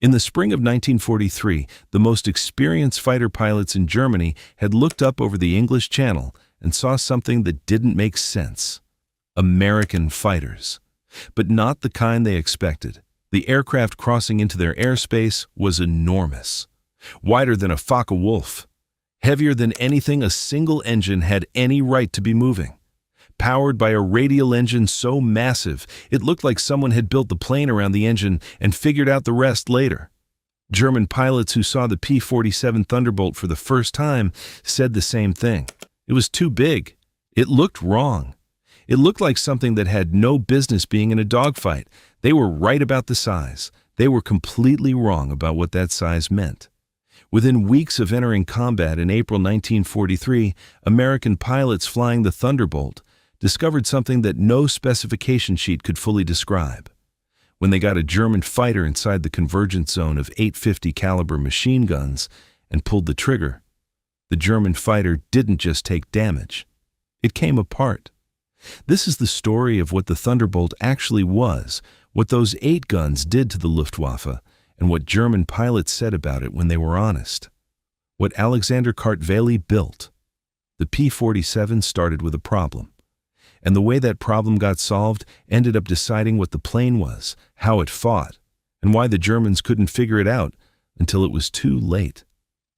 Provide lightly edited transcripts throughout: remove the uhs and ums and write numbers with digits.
In the spring of 1943, the most experienced fighter pilots in Germany had looked up over the English Channel and saw something that didn't make sense. American fighters. But not the kind they expected. The aircraft crossing into their airspace was enormous. Wider than a Focke-Wulf. Heavier than anything a single engine had any right to be moving. Powered by a radial engine so massive, it looked like someone had built the plane around the engine and figured out the rest later. German pilots who saw the P-47 Thunderbolt for the first time said the same thing. It was too big. It looked wrong. It looked like something that had no business being in a dogfight. They were right about the size. They were completely wrong about what that size meant. Within weeks of entering combat in April 1943, American pilots flying the Thunderbolt discovered something that no specification sheet could fully describe. When they got a German fighter inside the convergence zone of 850 caliber machine guns and pulled the trigger, the German fighter didn't just take damage. It came apart. This is the story of what the Thunderbolt actually was, what those 8 guns did to the Luftwaffe, and what German pilots said about it when they were honest. What Alexander Kartveli built. The P-47 started with a problem. And the way that problem got solved ended up deciding what the plane was, how it fought, and why the Germans couldn't figure it out until it was too late.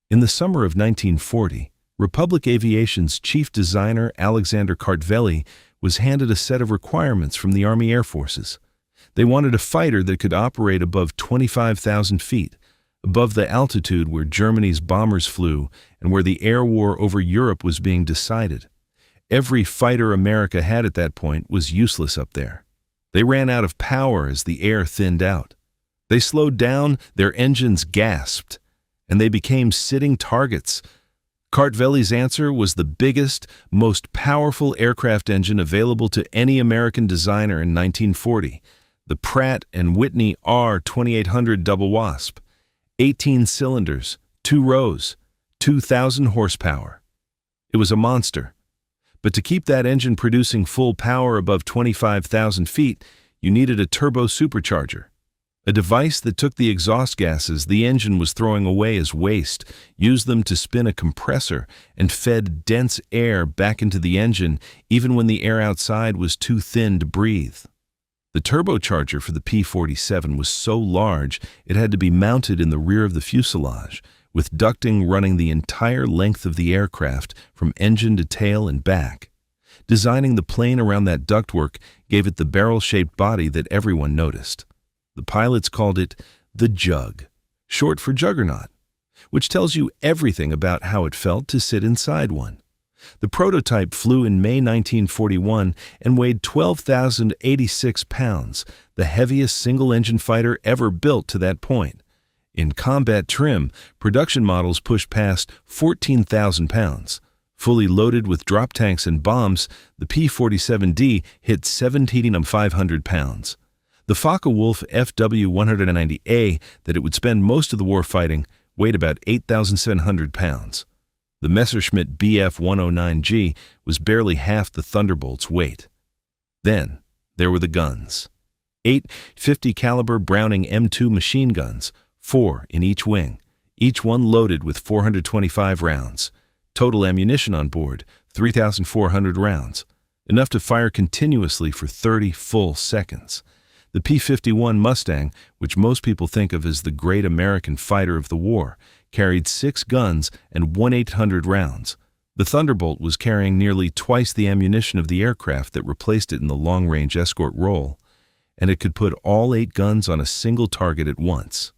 In the summer of 1940, Republic Aviation's chief designer Alexander Kartveli was handed a set of requirements from the Army Air Forces. They wanted a fighter that could operate above 25,000 feet, above the altitude where Germany's bombers flew and where the air war over Europe was being decided. Every fighter America had at that point was useless up there. They ran out of power as the air thinned out. They slowed down, their engines gasped, and they became sitting targets. Kartveli's answer was the biggest, most powerful aircraft engine available to any American designer in 1940, the Pratt & Whitney R2800 Double Wasp. 18 cylinders, 2 rows, 2,000 horsepower. It was a monster. But to keep that engine producing full power above 25,000 feet, you needed a turbo supercharger, a device that took the exhaust gases the engine was throwing away as waste, used them to spin a compressor, and fed dense air back into the engine even when the air outside was too thin to breathe. The turbocharger for the P-47 was so large it had to be mounted in the rear of the fuselage, with ducting running the entire length of the aircraft from engine to tail and back. Designing the plane around that ductwork gave it the barrel-shaped body that everyone noticed. The pilots called it the Jug, short for Juggernaut, which tells you everything about how it felt to sit inside one. The prototype flew in May 1941 and weighed 12,086 pounds, the heaviest single-engine fighter ever built to that point. In combat trim, production models pushed past 14,000 pounds. Fully loaded with drop tanks and bombs, the P-47D hit 17,500 pounds. The Focke-Wulf FW-190A that it would spend most of the war fighting weighed about 8,700 pounds. The Messerschmitt Bf-109G was barely half the Thunderbolt's weight. Then, there were the guns. 8 50 caliber Browning M2 machine guns, 4 in each wing, each one loaded with 425 rounds. Total ammunition on board, 3,400 rounds, enough to fire continuously for 30 full seconds. The P-51 Mustang, which most people think of as the great American fighter of the war, carried 6 guns and 1,800 rounds. The Thunderbolt was carrying nearly twice the ammunition of the aircraft that replaced it in the long-range escort role, and it could put all 8 guns on a single target at once.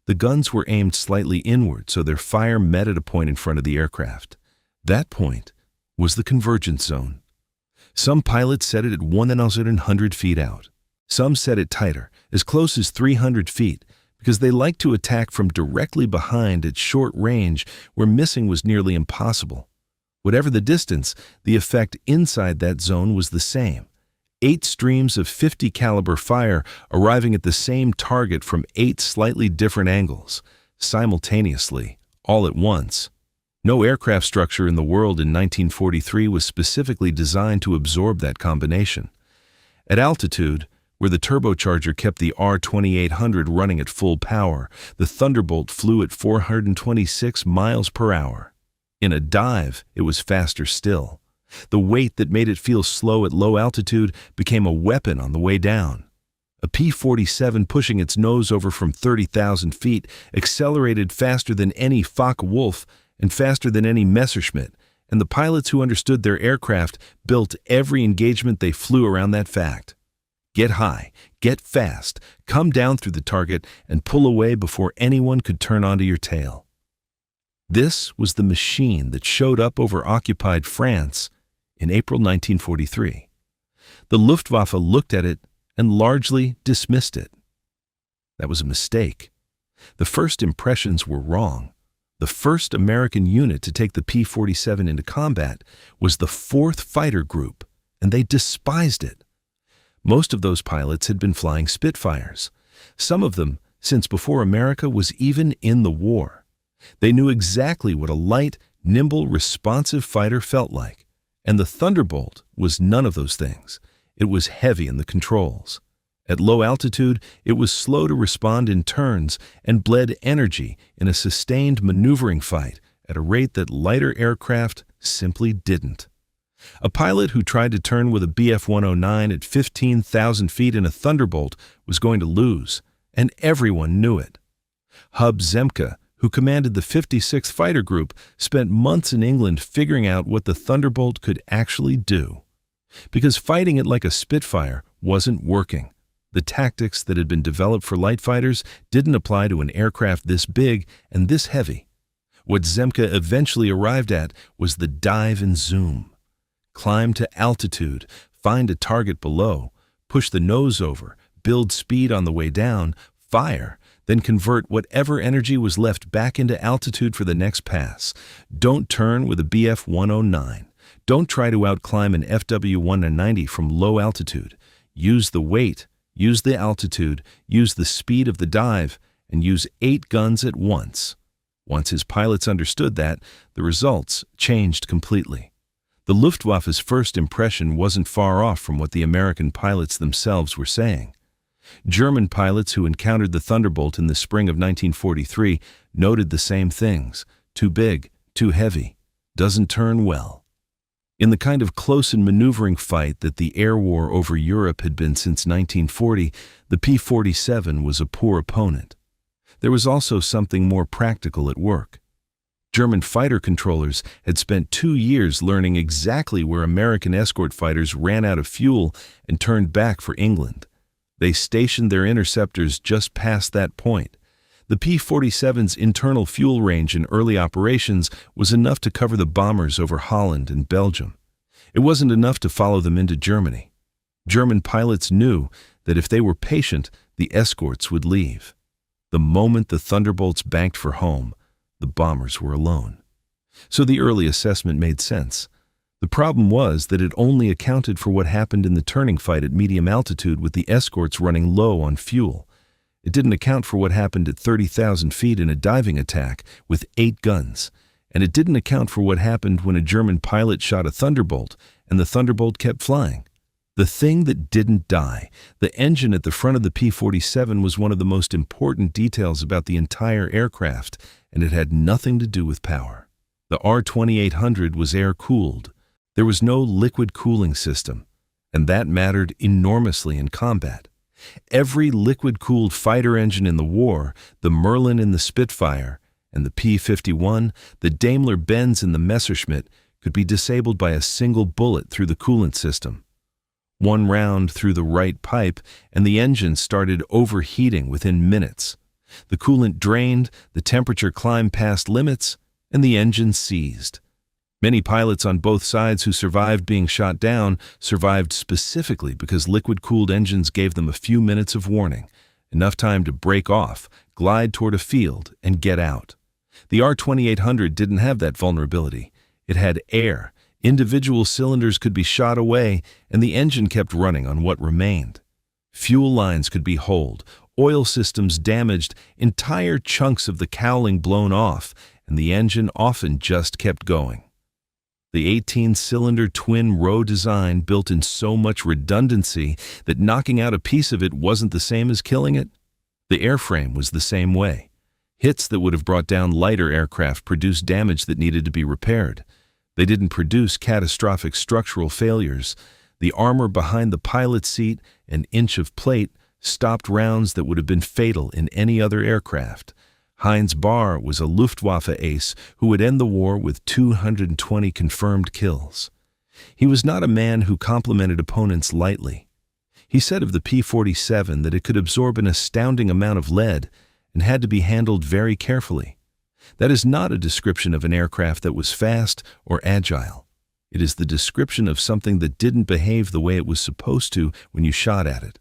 The guns were aimed slightly inward, so their fire met at a point in front of the aircraft. That point was the convergence zone. Some pilots set it at 1,100 feet out. Some set it tighter, as close as 300 feet, because they liked to attack from directly behind at short range where missing was nearly impossible. Whatever the distance, the effect inside that zone was the same. 8 streams of 50 caliber fire arriving at the same target from 8 slightly different angles, simultaneously, all at once. No aircraft structure in the world in 1943 was specifically designed to absorb that combination. At altitude, Where the turbocharger kept the R-2800 running at full power, the Thunderbolt flew at 426 miles per hour. In a dive, it was faster still. The weight that made it feel slow at low altitude became a weapon on the way down. A P-47 pushing its nose over from 30,000 feet accelerated faster than any Focke-Wulf and faster than any Messerschmitt, and the pilots who understood their aircraft built every engagement they flew around that fact. Get high, get fast, come down through the target, and pull away before anyone could turn onto your tail. This was the machine that showed up over occupied France in April 1943. The Luftwaffe looked at it and largely dismissed it. That was a mistake. The first impressions were wrong. The first American unit to take the P-47 into combat was the 4th Fighter Group, and they despised it. Most of those pilots had been flying Spitfires, some of them since before America was even in the war. They knew exactly what a light, nimble, responsive fighter felt like, and the Thunderbolt was none of those things. It was heavy in the controls. At low altitude, it was slow to respond in turns and bled energy in a sustained maneuvering fight at a rate that lighter aircraft simply didn't. A pilot who tried to turn with a Bf-109 at 15,000 feet in a Thunderbolt was going to lose, and everyone knew it. Hub Zemke, who commanded the 56th Fighter Group, spent months in England figuring out what the Thunderbolt could actually do. Because fighting it like a Spitfire wasn't working. The tactics that had been developed for light fighters didn't apply to an aircraft this big and this heavy. What Zemke eventually arrived at was the dive and zoom. Climb to altitude, find a target below, push the nose over, build speed on the way down, fire, then convert whatever energy was left back into altitude for the next pass. Don't turn with a Bf-109. Don't try to outclimb an FW-190 from low altitude. Use the weight, use the altitude, use the speed of the dive, and use 8 guns at once. Once his pilots understood that, the results changed completely. The Luftwaffe's first impression wasn't far off from what the American pilots themselves were saying. German pilots who encountered the Thunderbolt in the spring of 1943 noted the same things: too big, too heavy, doesn't turn well. In the kind of close and maneuvering fight that the air war over Europe had been since 1940, the P-47 was a poor opponent. There was also something more practical at work. German fighter controllers had spent 2 years learning exactly where American escort fighters ran out of fuel and turned back for England. They stationed their interceptors just past that point. The P-47's internal fuel range in early operations was enough to cover the bombers over Holland and Belgium. It wasn't enough to follow them into Germany. German pilots knew that if they were patient, the escorts would leave. The moment the Thunderbolts banked for home, the bombers were alone. So the early assessment made sense. The problem was that it only accounted for what happened in the turning fight at medium altitude with the escorts running low on fuel. It didn't account for what happened at 30,000 feet in a diving attack with 8 guns. And it didn't account for what happened when a German pilot shot a Thunderbolt and the Thunderbolt kept flying. The thing that didn't die, the engine at the front of the P-47, was one of the most important details about the entire aircraft, and it had nothing to do with power. The R-2800 was air-cooled. There was no liquid cooling system, and that mattered enormously in combat. Every liquid-cooled fighter engine in the war, the Merlin in the Spitfire, and the P-51, the Daimler-Benz in the Messerschmitt, could be disabled by a single bullet through the coolant system. One round through the right pipe, and the engine started overheating within minutes. The coolant drained, the temperature climbed past limits, and the engine seized. Many pilots on both sides who survived being shot down survived specifically because liquid-cooled engines gave them a few minutes of warning, enough time to break off, glide toward a field, and get out. The R-2800 didn't have that vulnerability. It had air. Individual cylinders could be shot away, and the engine kept running on what remained. Fuel lines could be holed, oil systems damaged, entire chunks of the cowling blown off, and the engine often just kept going. The 18-cylinder twin-row design built in so much redundancy that knocking out a piece of it wasn't the same as killing it. The airframe was the same way. Hits that would have brought down lighter aircraft produced damage that needed to be repaired. They didn't produce catastrophic structural failures. The armor behind the pilot's seat, an inch of plate, stopped rounds that would have been fatal in any other aircraft. Heinz Bahr was a Luftwaffe ace who would end the war with 220 confirmed kills. He was not a man who complimented opponents lightly. He said of the P-47 that it could absorb an astounding amount of lead and had to be handled very carefully. That is not a description of an aircraft that was fast or agile. It is the description of something that didn't behave the way it was supposed to when you shot at it.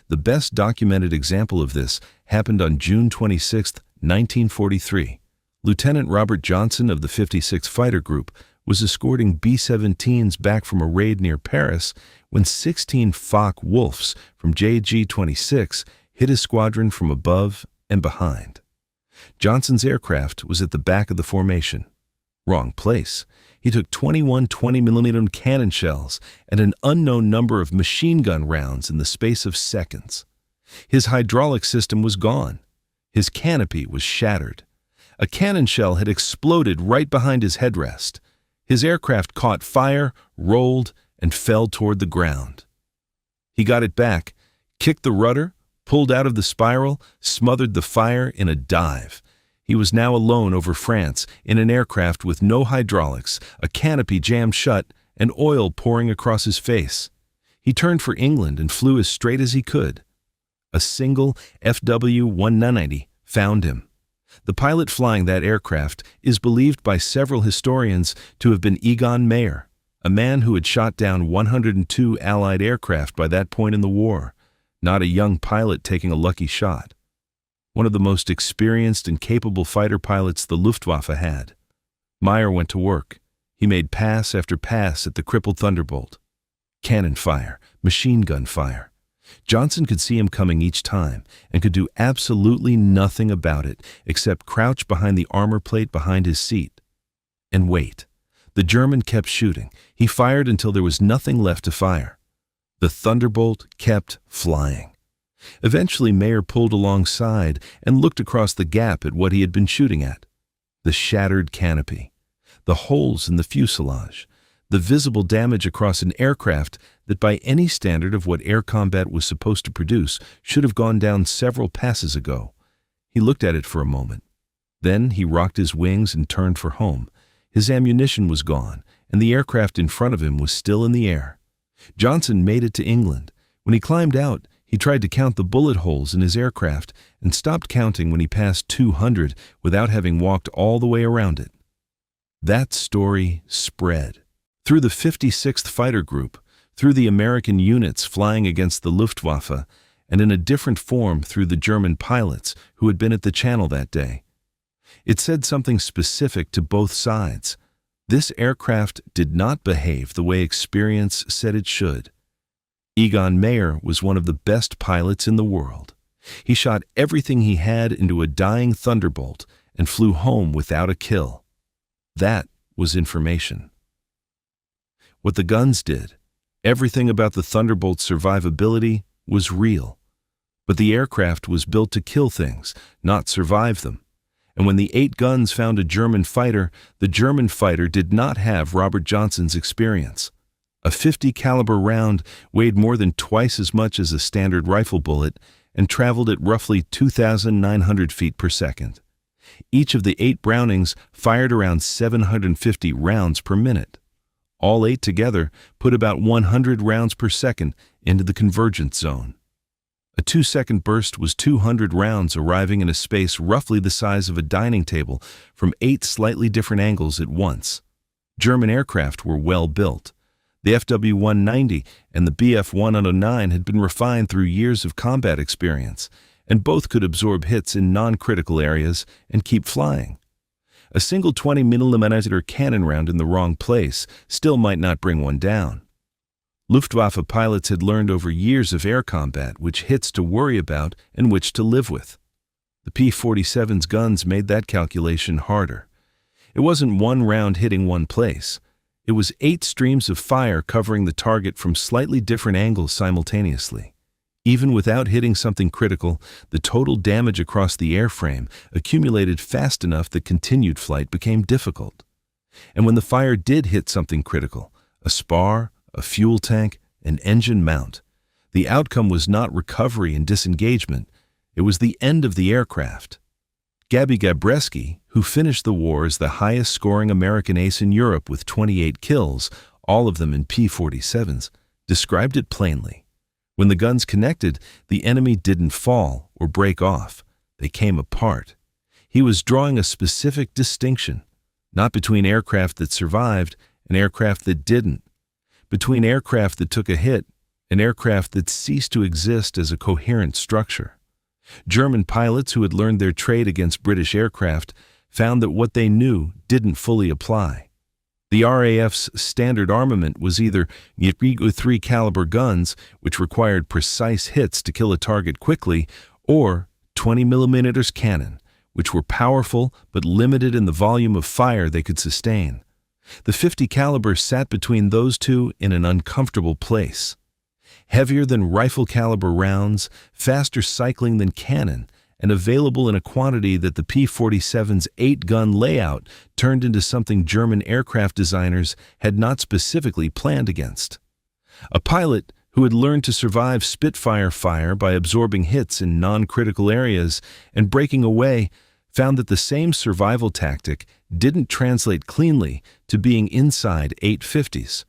The best documented example of this happened on June 26, 1943. Lieutenant Robert Johnson of the 56th Fighter Group was escorting B-17s back from a raid near Paris when 16 Focke-Wulfs from JG-26 hit his squadron from above and behind. Johnson's aircraft was at the back of the formation. Wrong place. He took 21 20mm cannon shells and an unknown number of machine gun rounds in the space of seconds. His hydraulic system was gone. His canopy was shattered. A cannon shell had exploded right behind his headrest. His aircraft caught fire, rolled, and fell toward the ground. He got it back, kicked the rudder, pulled out of the spiral, smothered the fire in a dive. He was now alone over France in an aircraft with no hydraulics, a canopy jammed shut, and oil pouring across his face. He turned for England and flew as straight as he could. A single FW-190 found him. The pilot flying that aircraft is believed by several historians to have been Egon Meyer, a man who had shot down 102 Allied aircraft by that point in the war, not a young pilot taking a lucky shot. One of the most experienced and capable fighter pilots the Luftwaffe had. Meyer went to work. He made pass after pass at the crippled Thunderbolt. Cannon fire, machine gun fire. Johnson could see him coming each time and could do absolutely nothing about it except crouch behind the armor plate behind his seat. And wait. The German kept shooting. He fired until there was nothing left to fire. The Thunderbolt kept flying. Eventually, Meyer pulled alongside and looked across the gap at what he had been shooting at. The shattered canopy, the holes in the fuselage, the visible damage across an aircraft that by any standard of what air combat was supposed to produce should have gone down several passes ago. He looked at it for a moment. Then he rocked his wings and turned for home. His ammunition was gone, and the aircraft in front of him was still in the air. Johnson made it to England. When he climbed out, he tried to count the bullet holes in his aircraft and stopped counting when he passed 200 without having walked all the way around it. That story spread. Through the 56th Fighter Group, through the American units flying against the Luftwaffe, and in a different form through the German pilots who had been at the channel that day. It said something specific to both sides. This aircraft did not behave the way experience said it should. Egon Meyer was one of the best pilots in the world. He shot everything he had into a dying Thunderbolt and flew home without a kill. That was information. What the guns did, everything about the Thunderbolt's survivability was real. But the aircraft was built to kill things, not survive them. And when the 8 guns found a German fighter, the German fighter did not have Robert Johnson's experience. A .50 caliber round weighed more than twice as much as a standard rifle bullet and traveled at roughly 2,900 feet per second. Each of the 8 Brownings fired around 750 rounds per minute. All 8 together put about 100 rounds per second into the convergence zone. A 2-second burst was 200 rounds arriving in a space roughly the size of a dining table from 8 slightly different angles at once. German aircraft were well built. The FW-190 and the Bf-109 had been refined through years of combat experience, and both could absorb hits in non-critical areas and keep flying. A single 20mm cannon round in the wrong place still might not bring one down. Luftwaffe pilots had learned over years of air combat which hits to worry about and which to live with. The P-47's guns made that calculation harder. It wasn't one round hitting one place. It was 8 streams of fire covering the target from slightly different angles simultaneously. Even without hitting something critical, the total damage across the airframe accumulated fast enough that continued flight became difficult. And when the fire did hit something critical, a spar, a fuel tank, an engine mount, the outcome was not recovery and disengagement, it was the end of the aircraft. Gabi Gabreski, who finished the war as the highest-scoring American ace in Europe with 28 kills, all of them in P-47s, described it plainly. When the guns connected, the enemy didn't fall or break off. They came apart. He was drawing a specific distinction, not between aircraft that survived and aircraft that didn't, between aircraft that took a hit and aircraft that ceased to exist as a coherent structure. German pilots who had learned their trade against British aircraft found that what they knew didn't fully apply. The RAF's standard armament was either 3 caliber guns, which required precise hits to kill a target quickly, or 20mm cannon, which were powerful but limited in the volume of fire they could sustain. The 50 caliber sat between those two in an uncomfortable place. Heavier than rifle caliber rounds, faster cycling than cannon, and available in a quantity that the P-47's 8-gun layout turned into something German aircraft designers had not specifically planned against. A pilot who had learned to survive Spitfire fire by absorbing hits in non-critical areas and breaking away found that the same survival tactic didn't translate cleanly to being inside 850s.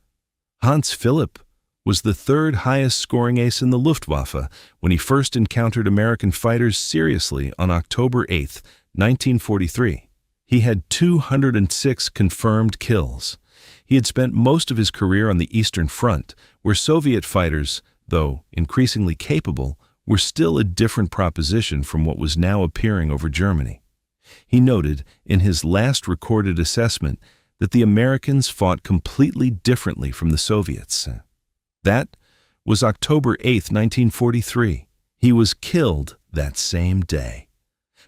Hans Philipp was the 3rd highest scoring ace in the Luftwaffe when he first encountered American fighters seriously on October 8, 1943. He had 206 confirmed kills. He had spent most of his career on the Eastern Front, where Soviet fighters, though increasingly capable, were still a different proposition from what was now appearing over Germany. He noted, in his last recorded assessment, that the Americans fought completely differently from the Soviets. That was October 8, 1943. He was killed that same day.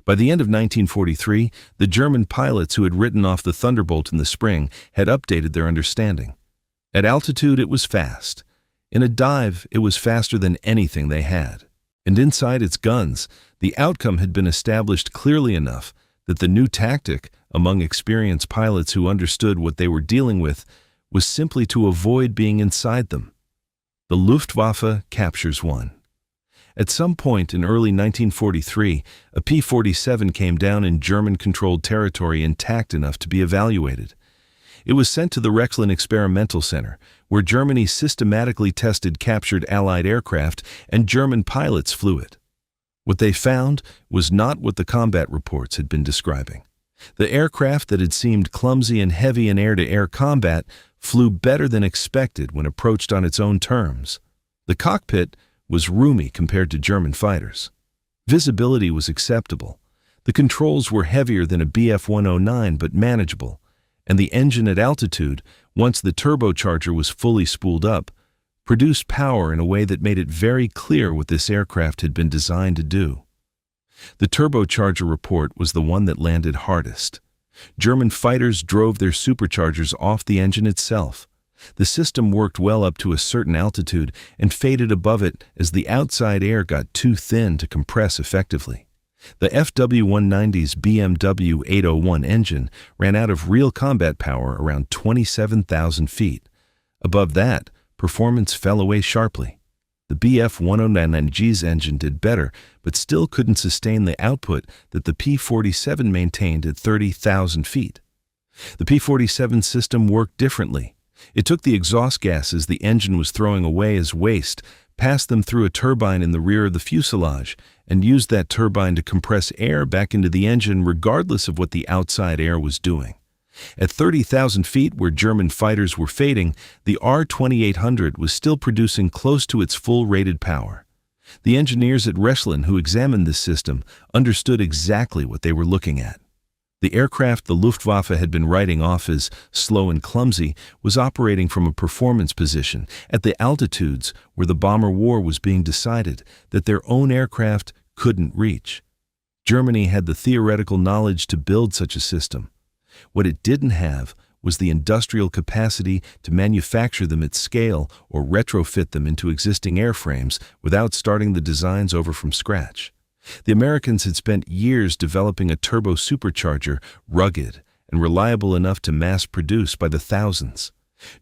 By the end of 1943, the German pilots who had written off the Thunderbolt in the spring had updated their understanding. At altitude, it was fast. In a dive, it was faster than anything they had. And inside its guns, the outcome had been established clearly enough that the new tactic, among experienced pilots who understood what they were dealing with, was simply to avoid being inside them. The Luftwaffe captures one. At some point in early 1943, a P-47 came down in German-controlled territory intact enough to be evaluated. It was sent to the Rexlin Experimental Center, where Germany systematically tested captured Allied aircraft and German pilots flew it. What they found was not what the combat reports had been describing. The aircraft that had seemed clumsy and heavy in air-to-air combat flew better than expected when approached on its own terms. The cockpit was roomy compared to German fighters. Visibility was acceptable. The controls were heavier than a Bf-109 but manageable, and the engine at altitude, once the turbocharger was fully spooled up, produced power in a way that made it very clear what this aircraft had been designed to do. The turbocharger report was the one that landed hardest. German fighters drove their superchargers off the engine itself. The system worked well up to a certain altitude and faded above it as the outside air got too thin to compress effectively. The FW-190's BMW 801 engine ran out of real combat power around 27,000 feet. Above that, performance fell away sharply. The Bf-109G's engine did better, but still couldn't sustain the output that the P-47 maintained at 30,000 feet. The P-47 system worked differently. It took the exhaust gases the engine was throwing away as waste, passed them through a turbine in the rear of the fuselage, and used that turbine to compress air back into the engine regardless of what the outside air was doing. At 30,000 feet, where German fighters were fading, the R-2800 was still producing close to its full rated power. The engineers at Rexlin who examined this system understood exactly what they were looking at. The aircraft the Luftwaffe had been writing off as slow and clumsy was operating from a performance position at the altitudes where the bomber war was being decided that their own aircraft couldn't reach. Germany had the theoretical knowledge to build such a system. What it didn't have was the industrial capacity to manufacture them at scale or retrofit them into existing airframes without starting the designs over from scratch. The Americans had spent years developing a turbo supercharger, rugged and reliable enough to mass produce by the thousands.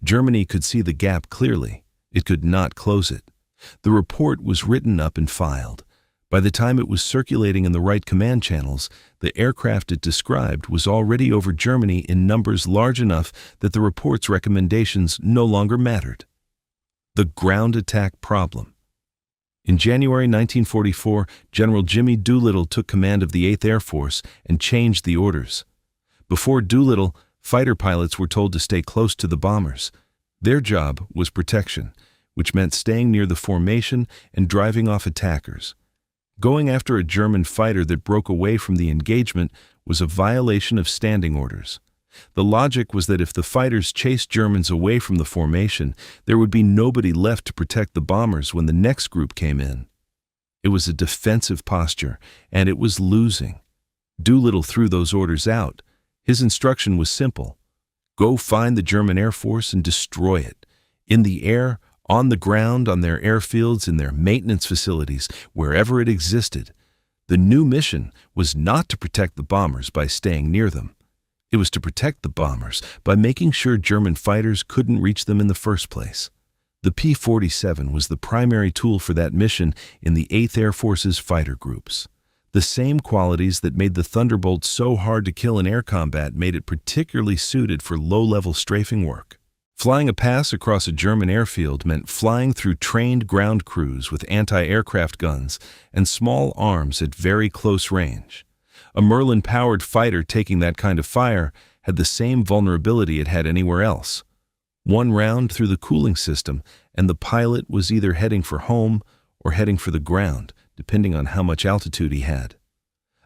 Germany could see the gap clearly. It could not close it. The report was written up and filed. By the time it was circulating in the right command channels, the aircraft it described was already over Germany in numbers large enough that the report's recommendations no longer mattered. The ground attack problem. In January 1944, General Jimmy Doolittle took command of the 8th Air Force and changed the orders. Before Doolittle, fighter pilots were told to stay close to the bombers. Their job was protection, which meant staying near the formation and driving off attackers. Going after a German fighter that broke away from the engagement was a violation of standing orders. The logic was that if the fighters chased Germans away from the formation, there would be nobody left to protect the bombers when the next group came in. It was a defensive posture, and it was losing. Doolittle threw those orders out. His instruction was simple: go find the German Air Force and destroy it. In the air, on the ground, on their airfields, in their maintenance facilities, wherever it existed. The new mission was not to protect the bombers by staying near them. It was to protect the bombers by making sure German fighters couldn't reach them in the first place. The P-47 was the primary tool for that mission in the 8th Air Force's fighter groups. The same qualities that made the Thunderbolt so hard to kill in air combat made it particularly suited for low-level strafing work. Flying a pass across a German airfield meant flying through trained ground crews with anti-aircraft guns and small arms at very close range. A Merlin-powered fighter taking that kind of fire had the same vulnerability it had anywhere else. One round through the cooling system, and the pilot was either heading for home or heading for the ground, depending on how much altitude he had.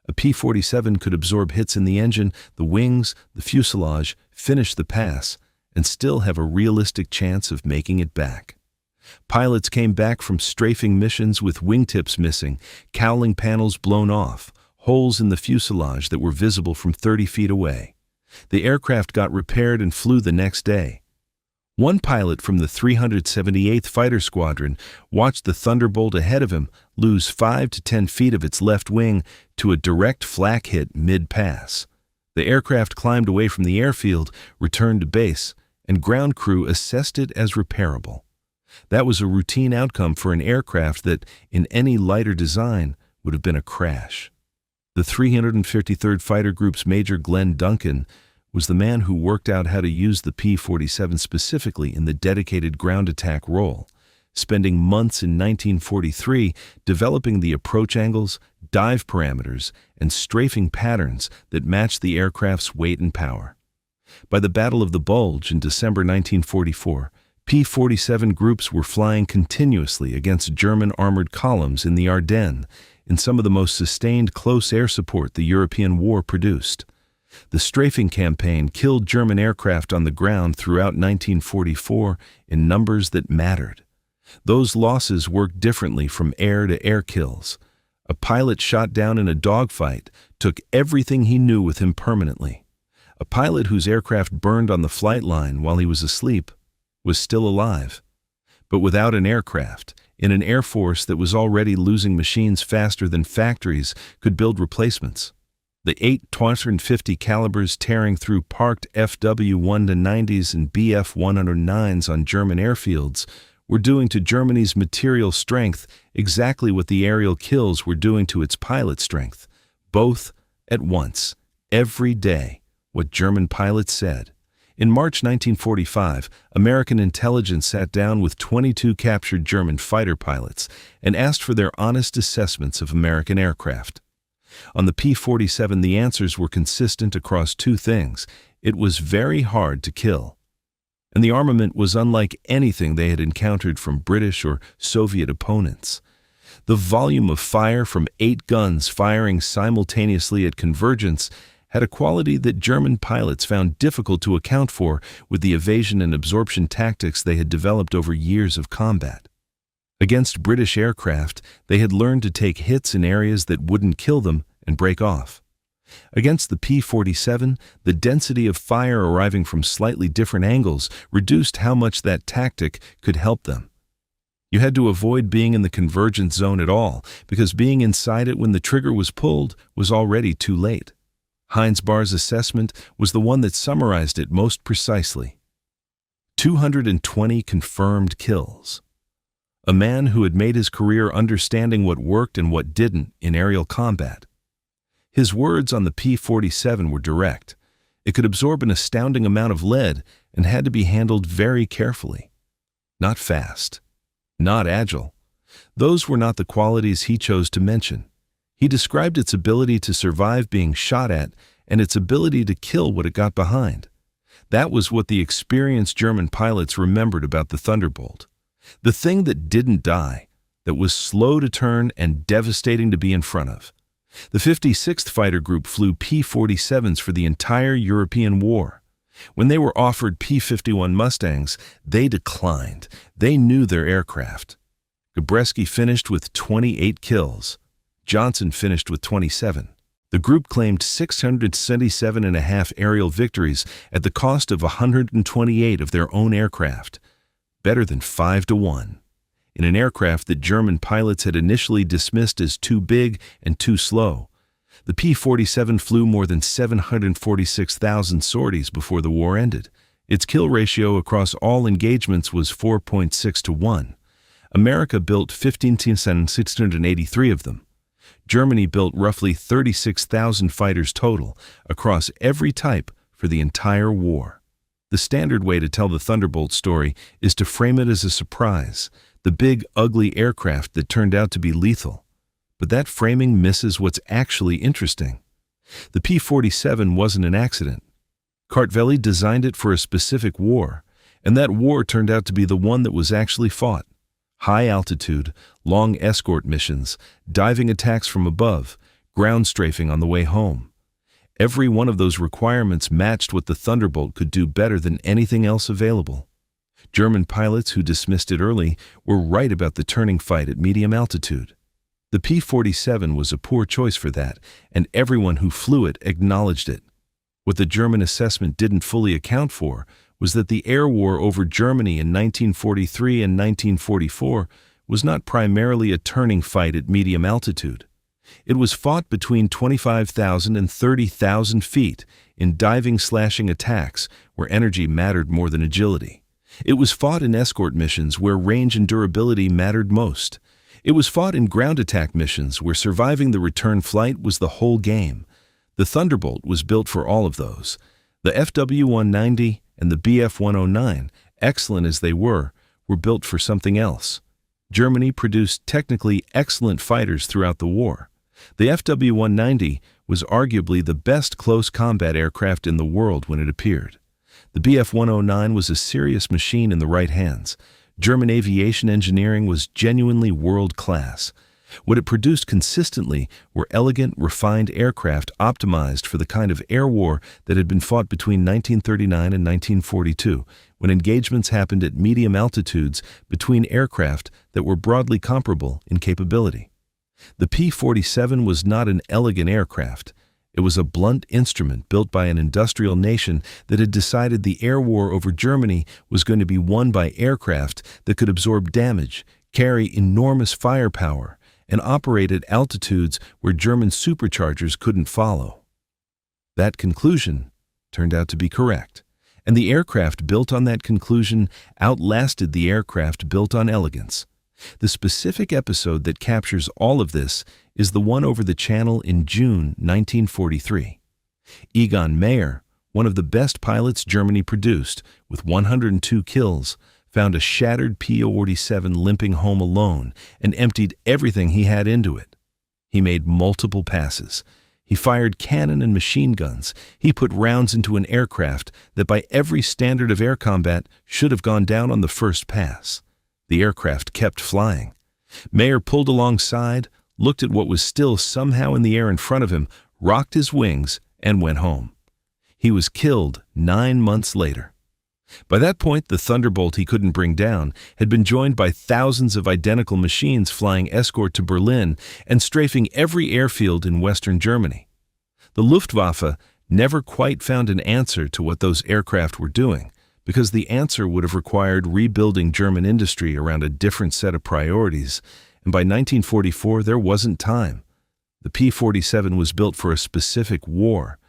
A P-47 could absorb hits in the engine, the wings, the fuselage, finish the pass, and still have a realistic chance of making it back. Pilots came back from strafing missions with wingtips missing, cowling panels blown off, holes in the fuselage that were visible from 30 feet away. The aircraft got repaired and flew the next day. One pilot from the 378th Fighter Squadron watched the Thunderbolt ahead of him lose 5 to 10 feet of its left wing to a direct flak hit mid-pass. The aircraft climbed away from the airfield, returned to base, and ground crew assessed it as repairable. That was a routine outcome for an aircraft that, in any lighter design, would have been a crash. The 353rd Fighter Group's Major Glenn Duncan was the man who worked out how to use the P-47 specifically in the dedicated ground attack role, spending months in 1943 developing the approach angles, dive parameters, and strafing patterns that matched the aircraft's weight and power. By the Battle of the Bulge in December 1944, P-47 groups were flying continuously against German armored columns in the Ardennes, in some of the most sustained close air support the European war produced. The strafing campaign killed German aircraft on the ground throughout 1944 in numbers that mattered. Those losses worked differently from air-to-air kills. A pilot shot down in a dogfight took everything he knew with him permanently. A pilot whose aircraft burned on the flight line while he was asleep was still alive. But without an aircraft, in an air force that was already losing machines faster than factories could build replacements. The 8 250 calibers tearing through parked FW-190s and Bf-109s on German airfields were doing to Germany's material strength exactly what the aerial kills were doing to its pilot strength, both at once, every day, what German pilots said. In March 1945, American intelligence sat down with 22 captured German fighter pilots and asked for their honest assessments of American aircraft. On the P-47, the answers were consistent across two things. It was very hard to kill, and the armament was unlike anything they had encountered from British or Soviet opponents. The volume of fire from 8 guns firing simultaneously at convergence had a quality that German pilots found difficult to account for with the evasion and absorption tactics they had developed over years of combat. Against British aircraft, they had learned to take hits in areas that wouldn't kill them and break off. Against the P-47, the density of fire arriving from slightly different angles reduced how much that tactic could help them. You had to avoid being in the convergence zone at all, because being inside it when the trigger was pulled was already too late. Heinz Barr's assessment was the one that summarized it most precisely. 220 confirmed kills. A man who had made his career understanding what worked and what didn't in aerial combat. His words on the P-47 were direct. It could absorb an astounding amount of lead and had to be handled very carefully. Not fast. Not agile. Those were not the qualities he chose to mention. He described its ability to survive being shot at and its ability to kill what it got behind. That was what the experienced German pilots remembered about the Thunderbolt. The thing that didn't die, that was slow to turn and devastating to be in front of. The 56th Fighter Group flew P-47s for the entire European war. When they were offered P-51 Mustangs, they declined. They knew their aircraft. Gabreski finished with 28 kills. Johnson finished with 27. The group claimed 677.5 aerial victories at the cost of 128 of their own aircraft. Better than 5-1. In an aircraft that German pilots had initially dismissed as too big and too slow. The P-47 flew more than 746,000 sorties before the war ended. Its kill ratio across all engagements was 4.6-1. America built 15,683 of them. Germany built roughly 36,000 fighters total across every type for the entire war. The standard way to tell the Thunderbolt story is to frame it as a surprise, the big, ugly aircraft that turned out to be lethal. But that framing misses what's actually interesting. The P-47 wasn't an accident. Kartveli designed it for a specific war, and that war turned out to be the one that was actually fought. High altitude, long escort missions, diving attacks from above, ground strafing on the way home. Every one of those requirements matched what the Thunderbolt could do better than anything else available. German pilots who dismissed it early were right about the turning fight at medium altitude. The P-47 was a poor choice for that, and everyone who flew it acknowledged it. What the German assessment didn't fully account for was that the air war over Germany in 1943 and 1944 was not primarily a turning fight at medium altitude. It was fought between 25,000 and 30,000 feet in diving-slashing attacks where energy mattered more than agility. It was fought in escort missions where range and durability mattered most. It was fought in ground attack missions where surviving the return flight was the whole game. The Thunderbolt was built for all of those. The FW-190 and the Bf-109, excellent as they were built for something else. Germany produced technically excellent fighters throughout the war. The FW-190 was arguably the best close combat aircraft in the world when it appeared. The Bf-109 was a serious machine in the right hands. German aviation engineering was genuinely world-class. What it produced consistently were elegant, refined aircraft optimized for the kind of air war that had been fought between 1939 and 1942, when engagements happened at medium altitudes between aircraft that were broadly comparable in capability. The P-47 was not an elegant aircraft. It was a blunt instrument built by an industrial nation that had decided the air war over Germany was going to be won by aircraft that could absorb damage, carry enormous firepower, and operate at altitudes where German superchargers couldn't follow. That conclusion turned out to be correct, and the aircraft built on that conclusion outlasted the aircraft built on elegance. The specific episode that captures all of this is the one over the Channel in June 1943. Egon Mayer, one of the best pilots Germany produced, with 102 kills, found a shattered P-47 limping home alone and emptied everything he had into it. He made multiple passes. He fired cannon and machine guns. He put rounds into an aircraft that by every standard of air combat should have gone down on the first pass. The aircraft kept flying. Mayer pulled alongside, looked at what was still somehow in the air in front of him, rocked his wings, and went home. He was killed 9 months later. By that point, the Thunderbolt he couldn't bring down had been joined by thousands of identical machines flying escort to Berlin and strafing every airfield in Western Germany. The Luftwaffe never quite found an answer to what those aircraft were doing, because the answer would have required rebuilding German industry around a different set of priorities, and by 1944 there wasn't time. The P-47 was built for a specific war.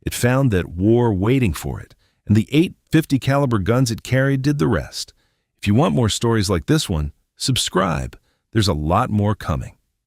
It found that war waiting for it, and the 850 caliber guns it carried did the rest. If you want more stories like this one, subscribe. There's a lot more coming.